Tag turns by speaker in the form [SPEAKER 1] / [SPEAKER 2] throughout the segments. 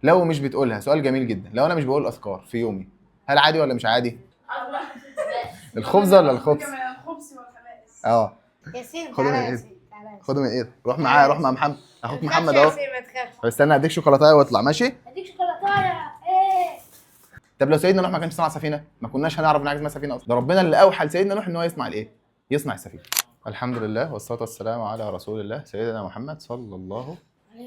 [SPEAKER 1] لو مش بتقولها، سؤال جميل جدا، لو انا مش بقول اذكار في يومي هل عادي ولا مش عادي؟ الخبز ولا الخبز؟
[SPEAKER 2] الخبز والخبائث.
[SPEAKER 3] ياسين
[SPEAKER 1] خدوا من
[SPEAKER 3] تعالى،
[SPEAKER 1] ايدي،
[SPEAKER 3] ياسين تعالى.
[SPEAKER 1] خدوا من ايدي، روح معايا، روح مع محمد، اخوك محمد اهو.
[SPEAKER 3] ما تخافش.
[SPEAKER 1] طب استنى اديك شوكولاته واطلع ماشي.
[SPEAKER 3] اديك شوكولاته. ايه؟
[SPEAKER 1] طب لو سيدنا نوح ما كانش صنع سفينه ما كناش هنعرف ان حاجه اسمها سفينه اصلا. ده ربنا اللي اوحى لسيدنا نوح ان هو يصنع الايه؟ يصنع السفينه. الحمد لله والصلاه والسلام على رسول الله سيدنا محمد صلى الله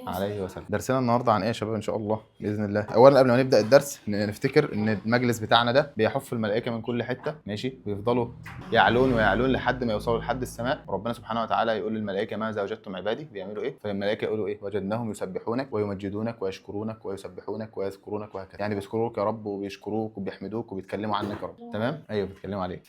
[SPEAKER 1] عليه وسلم. درسنا النهارده عن ايه يا شباب ان شاء الله باذن الله؟ اولا قبل ما نبدا الدرس نفتكر ان المجلس بتاعنا ده بيحف الملائكه من كل حته ماشي، ويفضلوا يعلون ويعلون لحد ما يوصلوا لحد السماء، وربنا سبحانه وتعالى يقول للملائكه ماذا وجدتم عبادي بيعملوا ايه؟ فالملائكه يقولوا ايه؟ وجدناهم يسبحونك ويمجدونك ويشكرونك ويسبحونك ويذكرونك وهكذا، يعني بيذكروك يا رب وبيشكروك وبيحمدوك وبيتكلموا عنك يا رب. تمام؟ ايوه بيتكلموا عليك.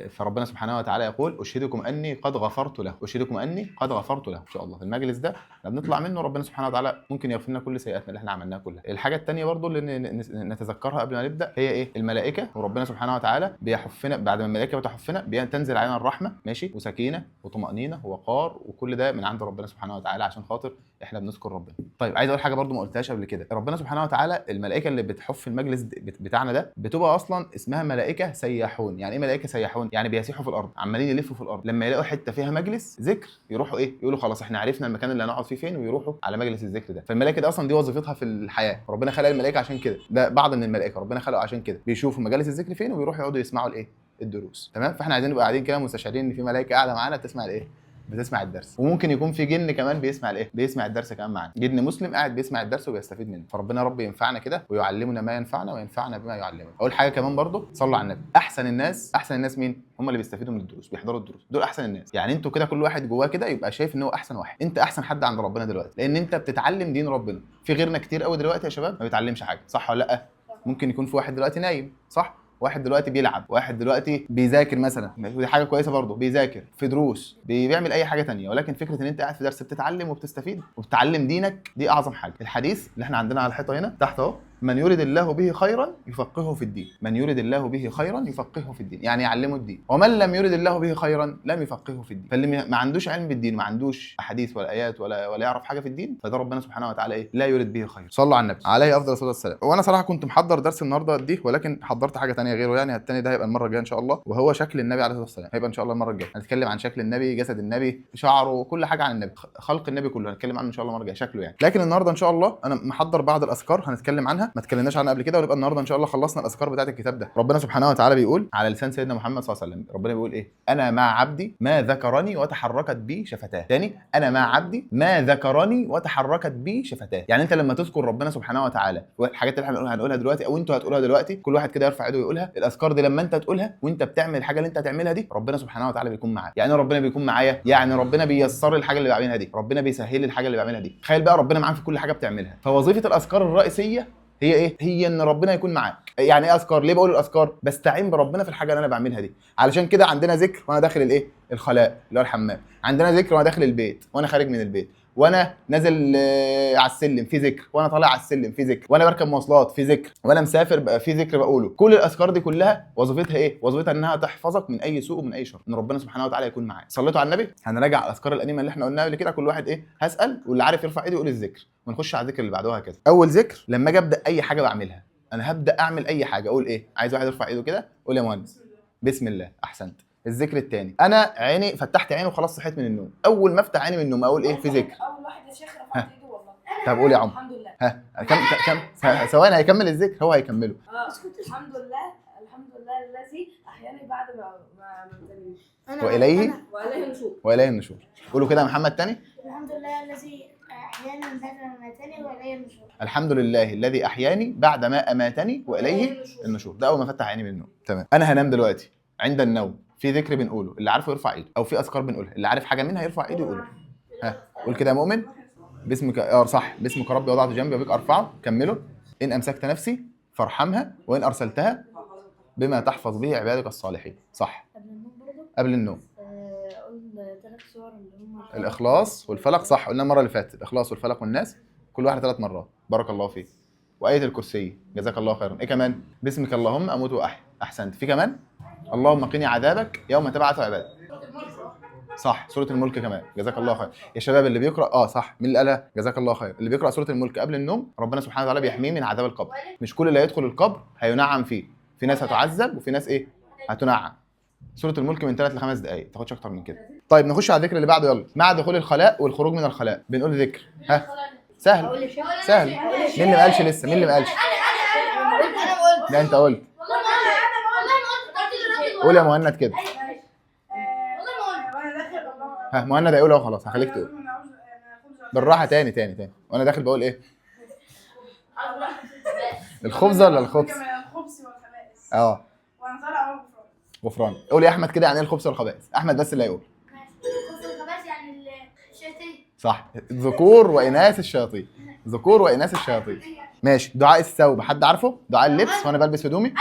[SPEAKER 1] فربنا سبحانه وتعالى يقول اشهدكم اني قد غفرت له، اشهدكم اني قد غفرت له. ان شاء الله في المجلس ده لما بنطلع منه ربنا سبحانه وتعالى ممكن يغفر لنا كل سيئاتنا اللي احنا عملناها كلها. الحاجه الثانيه برضو اللي نتذكرها قبل ما نبدا هي ايه؟ الملائكه، وربنا سبحانه وتعالى بيحفنا بعد ما الملائكه بتحفنا بتنزل علينا الرحمه ماشي، وسكينه وطمانينه ووقار، وكل ده من عند ربنا سبحانه وتعالى عشان خاطر احنا بنذكر ربنا. طيب عايز اقول حاجه برضو ما قلتهاش قبل كده، ربنا سبحانه وتعالى الملائكه اللي بتحف المجلس بتاعنا ده بتبقى اصلا اسمها ملائكه سياحون. يعني ايه ملائكه سياحون؟ يعني بيسيحوا في الارض، عمالين يلفوا في الارض، لما يلاقوا حته فيها مجلس ذكر يروحوا ايه؟ يقولوا خلاص احنا عرفنا المكان اللي هنقعد فيه فين، ويروحوا على مجلس الذكر ده. فالملائكه دي اصلا دي وظيفتها في الحياه، ربنا خلق الملائكه عشان كده، ده بعض من الملائكه ربنا خلقه عشان كده، بيشوفوا مجالس الذكر فين ويروحوا يقعدوا يسمعوا الايه؟ الدروس. تمام؟ فاحنا عايزين نبقى قاعدين كده مستشعرين ان في ملائكه قاعده معانا بتسمع الايه؟ بتسمع الدرس. وممكن يكون في جن كمان بيسمع الايه؟ بيسمع الدرس كمان معانا، جن مسلم قاعد بيسمع الدرس وبيستفيد منه. فربنا رب ينفعنا كده ويعلمنا ما ينفعنا وينفعنا بما يعلمنا. اول حاجه كمان برضو صلوا على النبي. احسن الناس مين؟ هم اللي بيستفيدوا من الدروس، بيحضروا الدروس، دول احسن الناس. يعني انتوا كده كل واحد جواه كده يبقى شايف ان هو احسن واحد، انت احسن حد عند ربنا دلوقتي، لان انت بتتعلم دين ربنا. في غيرنا كتير قوي دلوقتي يا شباب ما بيتعلمش حاجه، صح ولا لا؟ ممكن يكون في واحد دلوقتي نايم، صح؟ واحد دلوقتي بيلعب، واحد دلوقتي بيذاكر مثلا، ودي حاجه كويسه برضه، بيذاكر في دروس، بيعمل اي حاجه تانية، ولكن فكره ان انت قاعد في درس بتتعلم وبتستفيد وبتتعلم دينك دي اعظم حاجه. الحديث اللي احنا عندنا على الحيطه هنا تحت اهو، من يريد الله به خيرا يفقهه في الدين، من يريد الله به خيرا يفقهه في الدين، يعني يعلمه الدين. ومن لم يريد الله به خيرا لم يفقهه في الدين. فاللي ما عندوش علم بالدين، ما عندوش احاديث ولا ايات ولا يعرف حاجه في الدين، فده ربنا سبحانه وتعالى ايه؟ لا يريد به خير. صلوا على النبي عليه افضل الصلاه والسلام. وانا صراحه كنت محضر درس النهارده دي، ولكن حضرت حاجه ثانيه غيره، يعني الثاني ده هيبقى المره الجايه ان شاء الله، وهو شكل النبي عليه الصلاه والسلام. هيبقى ان شاء الله المره الجايه هنتكلم عن شكل النبي، جسد النبي، شعره، كل حاجه عن النبي، خلق النبي كله هنتكلم عنه ان شاء الله المره الجايه، شكله يعني. لكن النهارده ان شاء الله انا محضر بعض الاذكار هنتكلم عنها، ما اتكلمناش عنها قبل كده، ونبقى النهارده ان شاء الله خلصنا الاذكار بتاعه الكتاب ده. ربنا سبحانه وتعالى بيقول على لسان سيدنا محمد صلى الله عليه وسلم، ربنا بيقول ايه؟ انا مع عبدي ما ذكرني وتحركت بي شفتاه. تاني، انا مع عبدي ما ذكرني وتحركت بي شفتاه. يعني انت لما تذكر ربنا سبحانه وتعالى، والحاجات اللي احنا هنقولها دلوقتي او انتوا هتقولها دلوقتي، كل واحد كده يرفع ايده ويقولها. الاذكار دي لما انت تقولها وانت بتعمل الحاجه اللي انت هتعملها دي، ربنا سبحانه وتعالى بيكون معاك. يعني ربنا بيكون معايا، يعني ربنا بييسر لي الحاجه اللي بعملها دي، ربنا بيسهل لي الحاجه اللي بعملها دي. تخيل بقى ربنا معاك في كل حاجه بتعملها. فوظيفه الاذكار الرئيسيه هي ايه؟ هي ان ربنا يكون معاك. يعني ايه اذكار؟ ليه بقول الاذكار؟ بستعين بربنا في الحاجه اللي انا بعملها دي. علشان كده عندنا ذكر وانا داخل الايه؟ الخلاء اللي هو الحمام، عندنا ذكر وانا داخل البيت وانا خارج من البيت، وانا نازل على السلم في ذكر، وانا طالع على السلم في ذكر، وانا بركب مواصلات في ذكر، وانا مسافر بقى في ذكر بقوله. كل الاذكار دي كلها وظيفتها ايه؟ وظيفتها انها تحفظك من اي سوء ومن اي شر، ان ربنا سبحانه وتعالى يكون معاك. صليتوا على النبي؟ هنراجع الاذكار القديمه اللي احنا قلناها قبل كده، كل واحد ايه؟ هسال واللي عارف يرفع ايده يقول الذكر، ونخش على الذكر اللي بعده هكذا. اول ذكر لما اجي ابدا اي حاجه بعملها، انا هبدا اعمل اي حاجه اقول ايه؟ عايز واحد يرفع ايده كده، قول يا مهندس. بسم الله. احسنت. الذكر الثاني، انا عيني فتحت عيني وخلاص صحيت من النوم، اول ما افتح عيني من النوم اقول ايه في ذكر؟
[SPEAKER 2] اول واحد يا شيخ رفعت ايده والله.
[SPEAKER 1] طب قول يا عمر.
[SPEAKER 2] الحمد لله.
[SPEAKER 1] ها كم ثواني هيكمل الذكر، هو هيكمله.
[SPEAKER 2] الحمد لله، الحمد لله الذي احياني بعد ما امتني،
[SPEAKER 1] واليه النشور. قولوا كده يا محمد تاني.
[SPEAKER 3] الحمد لله الذي احيانا بعد ما ماتني واليه النشور.
[SPEAKER 1] الحمد لله الذي احياني بعد ما اماتني واليه النشور. ده اول ما فتح عيني من النوم. تمام. انا هنام دلوقتي، عند النوم في ذكر بنقوله، اللي عارفه يرفع ايده، او في اذكار بنقولها، اللي عارف حاجه منها يرفع ايده يقولها. ها قول كده يا مؤمن. باسمك صح، باسمك ربي وضعت جنبي وبك ارفعه. كمله. ان امسكت نفسي فارحمها وان ارسلتها بما تحفظ به عبادك الصالحين. صح.
[SPEAKER 3] قبل النوم برضه
[SPEAKER 1] قبل النوم
[SPEAKER 3] قول 3 سور اللي هم
[SPEAKER 1] الاخلاص والفلق. صح، قلنا المره اللي فاتت الاخلاص والفلق والناس، كل واحد 3 مرات. بارك الله فيك. وايه الكرسي. جزاك الله خيرا. ايه كمان؟ باسمك اللهم اموت واحيا. احسنت. في كمان اللهم قني عذابك يوم تبعث عبادك. صح، سوره الملك كمان، جزاك الله خير يا شباب. اللي بيقرا صح، مين اللي قالها؟ جزاك الله خير. اللي بيقرا سوره الملك قبل النوم ربنا سبحانه وتعالى بيحميه من عذاب القبر. مش كل اللي هيدخل القبر هينعم فيه، في ناس هتعذب وفي ناس ايه؟ هتنعم. سوره الملك من 3 ل 5 دقائق، ما تاخدش اكتر من كده. طيب نخش على الذكر اللي بعده. يلا، مع دخول الخلاء والخروج من الخلاء بنقول ذكر. ها سهل سهل. مين اللي ما قالش لسه؟ مين اللي ما قالش؟ لا انت قلت. قول يا مهند كده. ها مهند هيقول اهو، خلاص هخليك تقول بالراحه. تاني وانا داخل بقول ايه؟ الخبز ولا الخبز؟
[SPEAKER 2] الخبز والخبائث. وانصار
[SPEAKER 1] غفران. قول يا احمد كده يعني ايه الخبز والخبائث؟ احمد بس اللي هيقول.
[SPEAKER 3] الخبز والخبائث يعني الشياطين.
[SPEAKER 1] صح، ذكور واناث الشياطين. ذكور واناث الشياطين. ماشي. دعاء الثوب حد عارفه؟ دعاء اللبس وانا بلبس هدومي.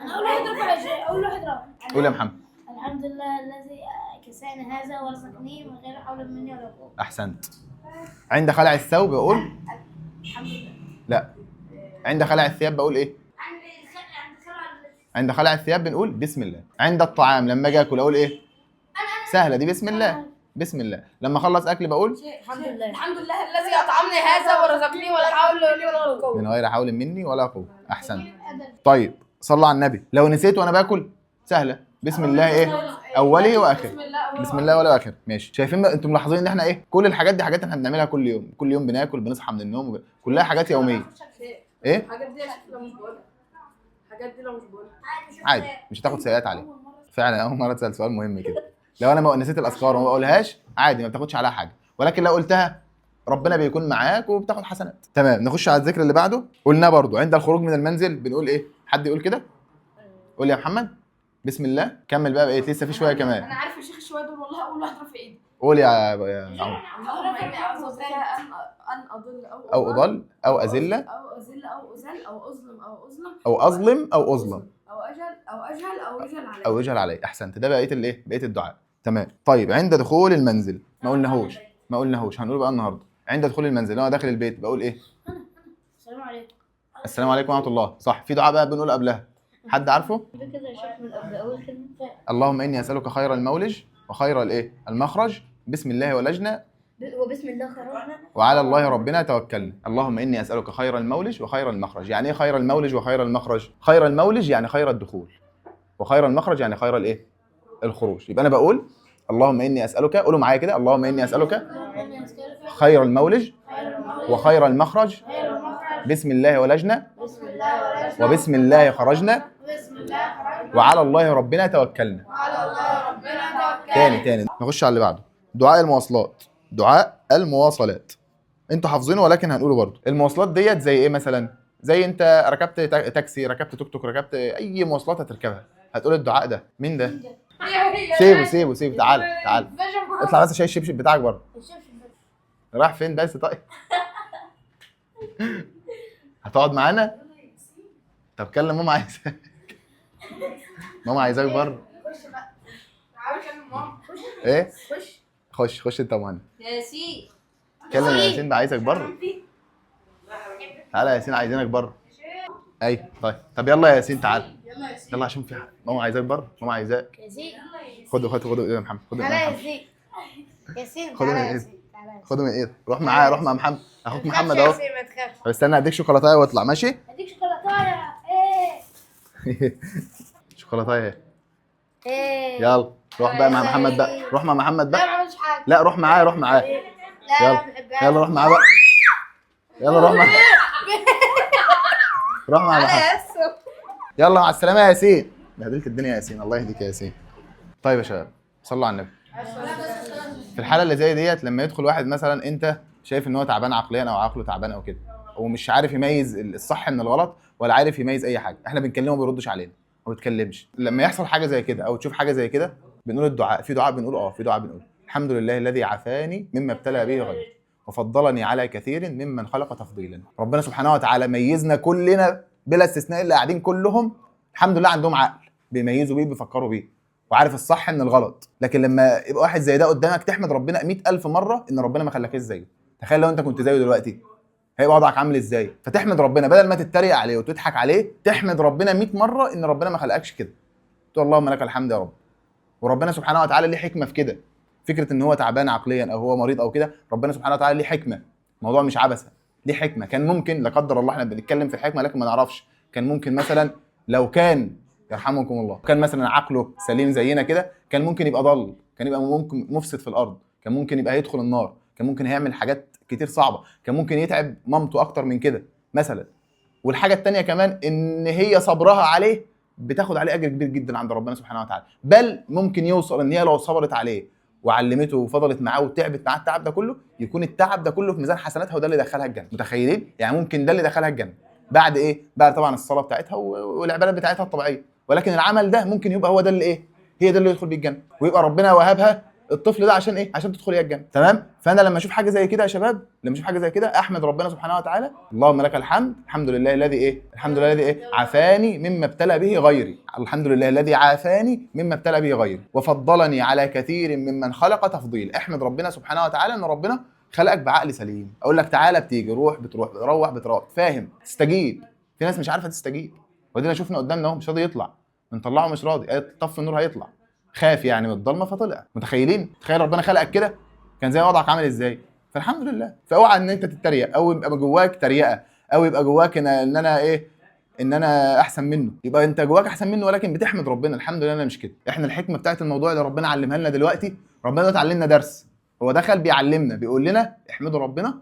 [SPEAKER 3] انا اول واحد رفع، اول واحد رفع.
[SPEAKER 1] قول يا محمد.
[SPEAKER 3] الحمد لله الذي كساني هذا ورزقني من غير حول مني ولا قوه.
[SPEAKER 1] احسنت. عند خلع الثوب بقول
[SPEAKER 3] الحمد لله.
[SPEAKER 1] لا. عند خلع الثياب بقول ايه؟ عند خلع الثياب بنقول بسم الله. عند الطعام لما اجي اكل اقول ايه؟ سهله دي، بسم الله. بسم الله. لما اخلص اكل بقول
[SPEAKER 2] الحمد لله. الحمد لله الذي اطعمني هذا ورزقني ولا حول لي ولا قوه.
[SPEAKER 1] من غير حول مني ولا قوه. احسنت. طيب صلوا على النبي. لو نسيت وانا باكل سهله، بسم الله ايه؟ اولي واخره. بسم الله ولا اخره. ماشي. شايفين انتم ملاحظين ان احنا ايه؟ كل الحاجات دي حاجات احنا بنعملها كل يوم، كل يوم بناكل، بنصحى من النوم، كلها حاجات يوميه. ايه؟
[SPEAKER 2] الحاجات دي لو مش بقولها، الحاجات دي لو مش بقولها
[SPEAKER 1] عادي، مش هتاخد سيئات عليه. فعلا اول مره تسال سؤال مهم كده. لو انا ما نسيت الاذكار وما بقولهاش عادي، ما بتاخدش عليها حاجه، ولكن لو قلتها ربنا بيكون معاك وبتاخد حسنات. تمام. نخش على الذكر اللي بعده. قلنا برضو عند الخروج من المنزل بنقول ايه؟ حد يقول كده؟ قول يا محمد. بسم الله. كمل بقى بقيت لسه في شويه كمان.
[SPEAKER 2] انا عارف يا شيخ شويه دول والله. اول واحد رافع ايدي.
[SPEAKER 1] قول يا عمر.
[SPEAKER 2] اللهم اني اعوذ بك ان اضل
[SPEAKER 1] او اضل او اذل
[SPEAKER 2] او ازل او ازل او اظلم او اظلم
[SPEAKER 1] او اظلم او اظلم
[SPEAKER 2] او اجهل او يجهل علي.
[SPEAKER 1] او يجهل علي. احسنت. ده بقيه الايه؟ بقيه الدعاء. تمام. طيب عند دخول المنزل ما قلناهوش هنقول بقى النهارده. عند دخول المنزل لو انا داخل البيت بقول ايه؟
[SPEAKER 3] السلام عليكم.
[SPEAKER 1] السلام عليكم ورحمه الله. صح. في دعاء بقى بنقول قبلها، حد عارفه؟
[SPEAKER 3] كده يا شيخ من قبل اول كلمه.
[SPEAKER 1] اللهم اني اسالك خير المولج وخير الايه؟ المخرج. بسم الله ولجنا
[SPEAKER 3] وبسم الله خرجنا
[SPEAKER 1] وعلى الله ربنا توكلنا. اللهم اني اسالك خير المولج وخير المخرج. يعني ايه خير المولج وخير المخرج؟ خير المولج يعني خير الدخول، وخير المخرج يعني خير الايه؟ الخروج. يبقى انا بقول اللهم اني اسالك، قولوا معايا كده، اللهم اني اسالك خير المولج وخير المخرج. بسم الله ولجنا وبسم الله خرجنا وعلى الله ربنا توكلنا. تاني نخش على اللي بعده. دعاء المواصلات. دعاء المواصلات انتوا حافظينه ولكن هنقوله برضه. المواصلات ديت زي ايه مثلا؟ زي انت ركبت تاكسي، ركبت توك توك، ركبت اي مواصلات هتركبها، هتقول الدعاء ده. مين ده؟ سيبه. تعال اطلع بس شايل الشبشب بتاعك بره. رايح فين بس؟ طيب هتقعد معانا؟ طب كلم ماما عايزاك. ماما عايزاك بره.
[SPEAKER 2] تعالى كلم ماما.
[SPEAKER 1] ايه؟ خش انت ومهند.
[SPEAKER 2] ياسين
[SPEAKER 1] كلم ياسين ده عايزك بره. تعالى يا ياسين عايزينك بره. ايوه طب يلا يا ياسين تعال. يلا عشان في حاجه. ماما عايزاك بره. ماما عايزاك.
[SPEAKER 3] ياسين
[SPEAKER 1] خد يا محمد. خد
[SPEAKER 3] تعالى يا ياسين. ياسين
[SPEAKER 1] خده من
[SPEAKER 3] تعالى يا
[SPEAKER 1] ايدك.
[SPEAKER 3] ياسين.
[SPEAKER 1] خده من ايدك. روح معايا مع محمد. اخوك محمد اهو.
[SPEAKER 3] ما تخافش.
[SPEAKER 1] طب استنى اديك شوكولاتايه واطلع ماشي.
[SPEAKER 3] اديك شوكولاته. ايه
[SPEAKER 1] شوكولاتايه.
[SPEAKER 3] ايه
[SPEAKER 1] يلا روح بقى مع محمد بقى. روح مع محمد
[SPEAKER 3] لا
[SPEAKER 1] بقى.
[SPEAKER 3] ما عملتش حاجه.
[SPEAKER 1] لا روح معاه.
[SPEAKER 3] لا
[SPEAKER 1] يلا
[SPEAKER 3] ما بحبهاش.
[SPEAKER 1] يلا روح معاه بقى. يلا روح معاه. روح مع محمد. يلا مع السلامه يا ياسين. بهدلت الدنيا يا ياسين. الله يهديك يا ياسين. طيب يا شباب صلوا على النبي. في الحاله اللي زي ديت لما يدخل واحد مثلا انت شايف ان هو تعبان عقليا او عقله تعبان او كده، ومش عارف يميز الصح من الغلط ولا عارف يميز اي حاجه، احنا بنكلمه ما بيردش علينا، ما بيتكلمش. لما يحصل حاجه زي كده او تشوف حاجه زي كده بنقول الدعاء. في دعاء بنقول الحمد لله الذي عافاني مما ابتلى به غيري وفضلني على كثير ممن خلق تفضيلا. ربنا سبحانه وتعالى ميزنا كلنا بلا استثناء. اللي قاعدين كلهم الحمد لله عندهم عقل بيميزوا بيه، بيفكروا بيه، وعارف الصح من الغلط. لكن لما يبقى واحد زي ده قدامك تحمد ربنا 100,000 مره ان ربنا ما خلاكش زيه. تخيل لو انت كنت زيه دلوقتي هيبقى وضعك عامل ازاي؟ فتحمد ربنا بدل ما تتريق عليه وتضحك عليه، تحمد ربنا 100 مره ان ربنا ما خلقكش كده. تقول اللهم لك الحمد يا رب وربنا سبحانه وتعالى ليه حكمه في كده. فكره ان هو تعبان عقليا او هو مريض او كده، ربنا سبحانه وتعالى ليه حكمه. الموضوع مش عبثه، ليه حكمه. كان ممكن لا قدر الله، احنا بنتكلم في الحكمه لكن ما نعرفش، كان ممكن مثلا لو كان يرحمكم الله كان مثلا عقله سليم زينا كده، كان ممكن يبقى ضل، كان يبقى ممكن مفسد في الارض، كان ممكن يبقى هيدخل النار، كان ممكن هيعمل حاجات كتير صعبه، كان ممكن يتعب مامته اكتر من كده مثلا. والحاجه الثانيه كمان ان هي صبرها عليه بتاخد عليه اجر كبير جدا عند ربنا سبحانه وتعالى، بل ممكن يوصل ان هي لو صبرت عليه وعلمته وفضلت معاه وتعبت معاه التعب ده كله، يكون التعب ده كله في ميزان حسناتها وده اللي دخلها الجنه. متخيلين؟ يعني ممكن ده اللي دخلها الجنه بعد ايه؟ بعد طبعا الصلاه بتاعتها والعبادات بتاعتها الطبيعيه، ولكن العمل ده ممكن يبقى هو ده اللي ايه؟ هي ده اللي يدخل بيه الجنه، ويبقى ربنا وهبها الطفل ده عشان ايه؟ عشان تدخل الجنه. تمام؟ فانا لما اشوف حاجه زي كده يا شباب، لما اشوف حاجه زي كده احمد ربنا سبحانه وتعالى، اللهم لك الحمد، الحمد لله الذي ايه؟ الحمد لله الذي ايه؟ عافاني مما ابتلى به غيري، الحمد لله الذي عافاني مما ابتلى به غيري وفضلني على كثير ممن خلق تفضيل. احمد ربنا سبحانه وتعالى ان ربنا خلقك بعقل سليم. اقول لك تعالى بتيجي، روح بتروح، روح بتروح، فاهم؟ تستجيب. في ناس مش عارفه تستجيب، ودينا شفنا قدامنا اهو مش راضي يطلع، بنطلعه مش راضي، طفي النور هيطلع، خاف يعني من الضلمه فطلع. متخيلين؟ تخيل ربنا خلقك كده كان زي وضعك عامل ازاي؟ فالحمد لله. فاوعى ان انت تتريق او يبقى جواك تريقه او يبقى جواك ان انا ايه، ان انا احسن منه. يبقى انت جواك احسن منه ولكن بتحمد ربنا، الحمد لله انا مش كده. احنا الحكمه بتاعت الموضوع اللي ربنا علمها لنا دلوقتي، ربنا اتعلمنا درس، هو دخل بيعلمنا بيقول لنا احمدوا ربنا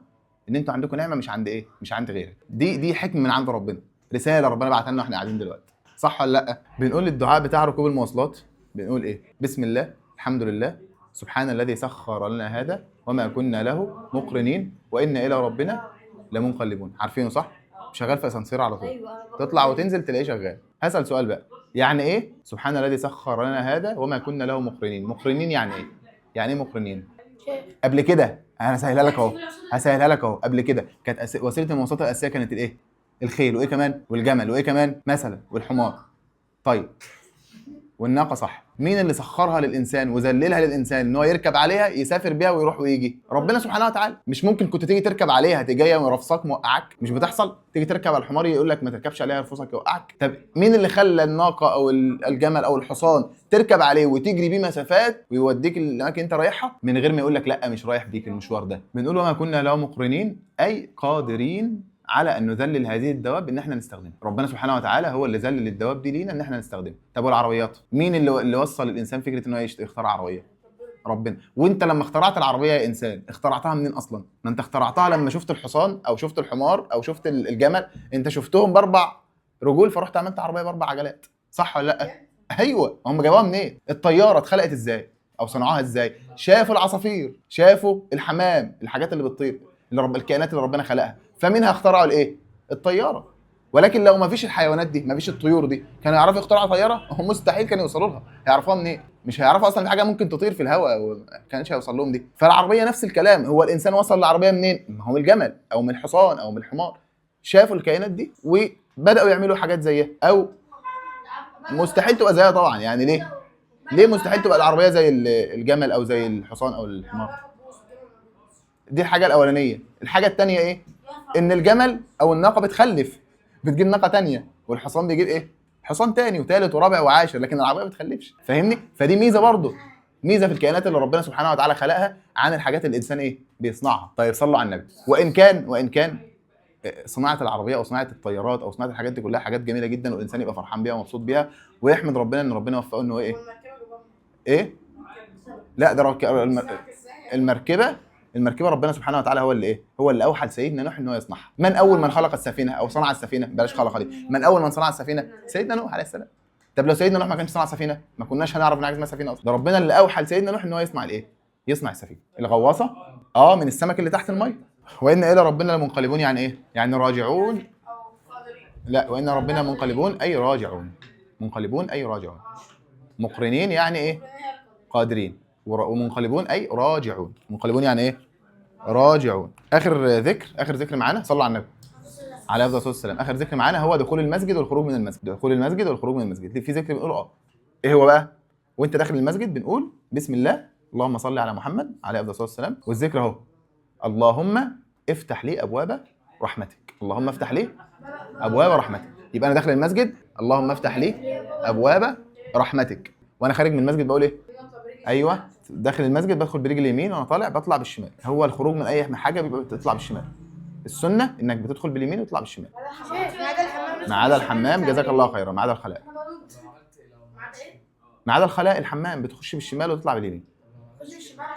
[SPEAKER 1] ان انتوا عندكم نعمه مش عند ايه؟ مش عند غيرك. دي حكمه من عند ربنا، رساله ربنا بعتها لنا واحنا قاعدين دلوقتي. صح ولا لا؟ بنقول الدعاء بتاع ركوب المواصلات، بنقول ايه؟ بسم الله، الحمد لله، سبحان الذي سخر لنا هذا وما كنا له مقرنين وإنا إلى ربنا لمنقلبون. عارفينه صح؟ شغال في اسانسير على طول، تطلع وتنزل تلاقيه شغال. هسأل سؤال بقى، يعني ايه سبحان الذي سخر لنا هذا وما كنا له مقرنين؟ مقرنين يعني ايه؟ يعني ايه مقرنين؟ قبل كده انا هسهلها لك اهو، هسهلها لك اهو. قبل كده كانت وسيله المواصلات الاساسيه كانت الايه؟ الخيل، وايه كمان؟ والجمل، وايه كمان مثلا؟ والحمار. طيب والناقه صح، مين اللي سخرها للانسان وذللها للانسان ان هو يركب عليها يسافر بيها ويروح ويجي؟ ربنا سبحانه وتعالى. مش ممكن كنت تيجي تركب عليها تيجي جايه ورفصاك موقعك؟ مش بتحصل؟ تيجي تركب على الحمار يقول لك ما تركبش عليها يرفصك يوقعك. طب مين اللي خلى الناقه او الجمل او الحصان تركب عليه وتجري بيه مسافات ويوديك الاماكن انت رايحها من غير ما يقول لك لا مش رايح بيك المشوار ده؟ بنقول وما كنا له مقرنين، اي قادرين على ان نذلل هذه الدواب ان احنا نستخدمها. ربنا سبحانه وتعالى هو اللي ذلل الدواب دي لينا ان احنا نستخدمها. طب والعربيات، مين اللي وصل الانسان فكره ان هو يخترع عربيه؟ ربنا. وانت لما اخترعت العربيه يا انسان اخترعتها منين اصلا؟ ما انت اخترعتها لما شفت الحصان او شفت الحمار او شفت الجمل، انت شفتهم باربع رجول فرحت عملت عربيه باربع عجلات، صح ولا لا؟ ايوه. هم جابوها منين؟ الطياره اتخلقت ازاي او صنعوها ازاي؟ شافوا العصافير، شافوا الحمام، الحاجات اللي بتطير، الكائنات اللي ربنا خلقها، فمنها اخترعوا الايه؟ الطياره. ولكن لو ما فيش الحيوانات دي، ما فيش الطيور دي، كانوا يعرفوا يخترعوا طياره؟ هم مستحيل كانوا يوصلوا لها. يعرفوها منين؟ مش هيعرفوا اصلا في حاجه ممكن تطير في الهواء وما كانش هيوصل لهم دي. فالعربيه نفس الكلام، هو الانسان وصل للعربيه منين؟ ما هو من الجمل او من الحصان او من الحمار. شافوا الكائنات دي وبداوا يعملوا حاجات زيها، او مستحيل تبقى زيها طبعا. يعني ليه مستحيل تبقى العربيه زي الجمل او زي الحصان او الحمار؟ دي الحاجه الاولانيه. الحاجه الثانيه ايه؟ ان الجمل او الناقه بتخلف، بتجيب ناقه ثانيه، والحصان بيجيب ايه؟ حصان ثاني وثالث ورابع وعاشر، لكن العربيه ما بتخلفش. فاهمني؟ فدي ميزه برضه، ميزه في الكائنات اللي ربنا سبحانه وتعالى خلقها عن الحاجات اللي الانسان ايه؟ بيصنعها. طيب صلوا على النبي. وان كان صناعه العربيه او صناعه الطيارات او صناعه الحاجات دي كلها حاجات جميله جدا والانسان يبقى فرحان بيها ومبسوط بيها ويحمد ربنا ان ربنا وفقه انه ايه؟ لا ده المركبه ربنا سبحانه وتعالى هو اللي ايه؟ هو اللي اوحى لسيدنا نوح ان هو يصنعها. من اول من خلق السفينه او صنع السفينه؟ بلاش خلق دي، من اول من صنع السفينه؟ سيدنا نوح عليه السلام. طب لو سيدنا نوح ما كانش صنع سفينه ما كناش هنعرف ان حاجه اسمها سفينه اصلا. ده ربنا اللي اوحى لسيدنا نوح ان هو يصنع الايه؟ يصنع السفينه. الغواصه من السمك اللي تحت الميه. وان الى ربنا لمنقلبون يعني ايه؟ يعني راجعون. لا، وان ربنا منقلبون اي راجعون. منقلبون اي راجعون. مقرنين يعني ايه؟ قادرين. ومنقلبون اي راجعون. منقلبون يعني ايه؟ راجعون. اخر ذكر معانا، صلوا على النبي عليه افضل الصلاه والسلام. اخر ذكر معانا هو دخول المسجد والخروج من المسجد. دخول المسجد والخروج من المسجد. في ذكر بنقوله ايه هو بقى؟ وانت داخل المسجد بنقول بسم الله، اللهم صل على محمد عليه افضل الصلاه والسلام. والذكر اهو اللهم افتح لي ابواب رحمتك. اللهم افتح لي ابواب رحمتك. يبقى انا داخل المسجد اللهم افتح لي ابواب رحمتك، وانا خارج من المسجد بقول ايه؟ ايوه داخل المسجد بدخل برجل اليمين وانا طالع بطلع بالشمال. هو الخروج من اي حاجه بيبقى بتطلع بالشمال. السنه انك بتدخل باليمين وتطلع بالشمال. ما عدا الحمام جزاك الله خيرا، ما عدا الخلاء. ما عدا الخلاء الحمام بتخش بالشمال وتطلع باليمين.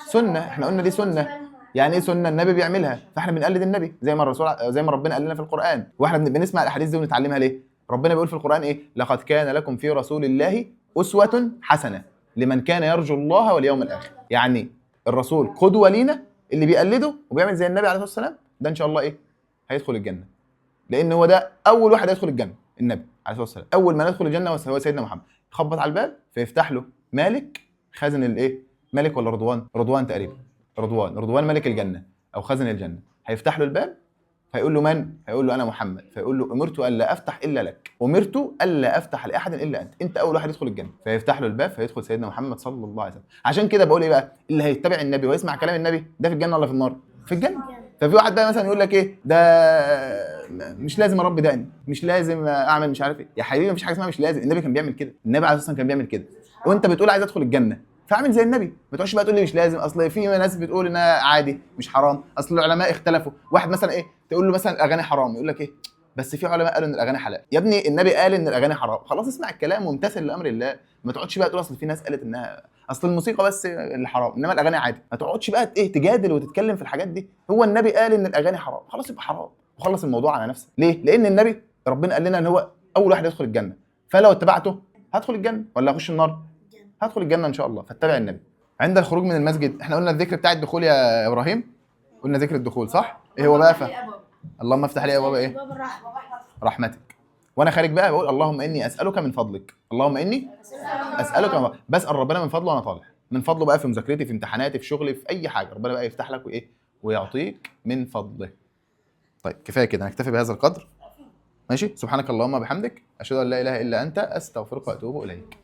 [SPEAKER 1] سنه، احنا قلنا دي سنه. يعني ايه سنه؟ النبي بيعملها فاحنا بنقلد النبي زي ما الرسول، زي ما ربنا قال لنا في القران. واحنا بنسمع الاحاديث دي ونتعلمها ليه؟ ربنا بيقول في القران ايه؟ لقد كان لكم في رسول الله اسوه حسنه لمن كان يرجو الله واليوم الاخر. يعني الرسول قدوه لينا، اللي بيقلده وبيعمل زي النبي عليه الصلاه والسلام ده ان شاء الله ايه؟ هيدخل الجنه. لان هو ده اول واحد هيدخل الجنه، النبي عليه الصلاه والسلام. اول ما ندخل الجنه هو سيدنا محمد. يخبط على الباب فيفتح له مالك خازن الايه؟ مالك ولا رضوان؟ رضوان تقريبا. رضوان ملك الجنه او خازن الجنه. هيفتح له الباب فيقول له من؟ هيقول له انا محمد. فيقول له امرت الا افتح الا لك، امرت الا افتح لاحد الا انت، انت اول واحد يدخل الجنه. فيفتح له الباب فيدخل سيدنا محمد صلى الله عليه وسلم. عشان كده بقول ايه بقى؟ اللي هيتبع النبي ويسمع كلام النبي ده في الجنه ولا في النار؟ في الجنه. ففي واحد بقى مثلا يقول لك ايه ده مش لازم اربي دقني، مش لازم اعمل مش عارف ايه. يا حبيبي مفيش حاجه اسمها مش لازم، النبي كان بيعمل كده. النبي عليه الصلاه والسلام كان بيعمل كده. وانت بتقول عايز ادخل الجنه فاعمل زي النبي. ما تقعدش بقى تقول لي مش لازم، اصل في ناس بتقول انها عادي مش حرام، اصل العلماء اختلفوا. واحد مثلا ايه تقول له مثلا الاغاني حرام يقول لك ايه بس في علماء قالوا ان الاغاني حلال. يا ابني النبي قال ان الاغاني حرام، خلاص اسمع الكلام وامتثل لامر الله. ما تقعدش بقى تقول اصل في ناس قالت انها اصل الموسيقى بس اللي حرام انما الاغاني عادي. ما تقعدش بقى ايه تجادل وتتكلم في الحاجات دي. هو النبي قال ان الاغاني حرام، خلاص يبقى حرام وخلص الموضوع على نفسك. ليه؟ لان النبي ربنا قال لنا ان هو اول واحد يدخل الجنه، فلو اتبعته هدخل الجنه ولا هخش النار؟ هدخل الجنه ان شاء الله. فاتبع النبي. عند الخروج من المسجد احنا قلنا الذكر بتاع الدخول يا ابراهيم، قلنا ذكر الدخول صح؟ ايه هو بقى؟ اللهم افتح لي ابواب ايه؟ رحمتك. وانا خارج بقى بقول اللهم اني اسالك من فضلك، اللهم اني اسالك من فضلك. بسال ربنا من فضله وانا طالع، من فضله بقى في مذاكرتي في امتحاناتي في شغلي في اي حاجه، ربنا بقى يفتح لك وايه ويعطيك من فضله. طيب كفايه كده، هنكتفي بهذا القدر. ماشي، سبحانك اللهم وبحمدك اشهد ان لا اله الا انت استغفرك واتوب اليك.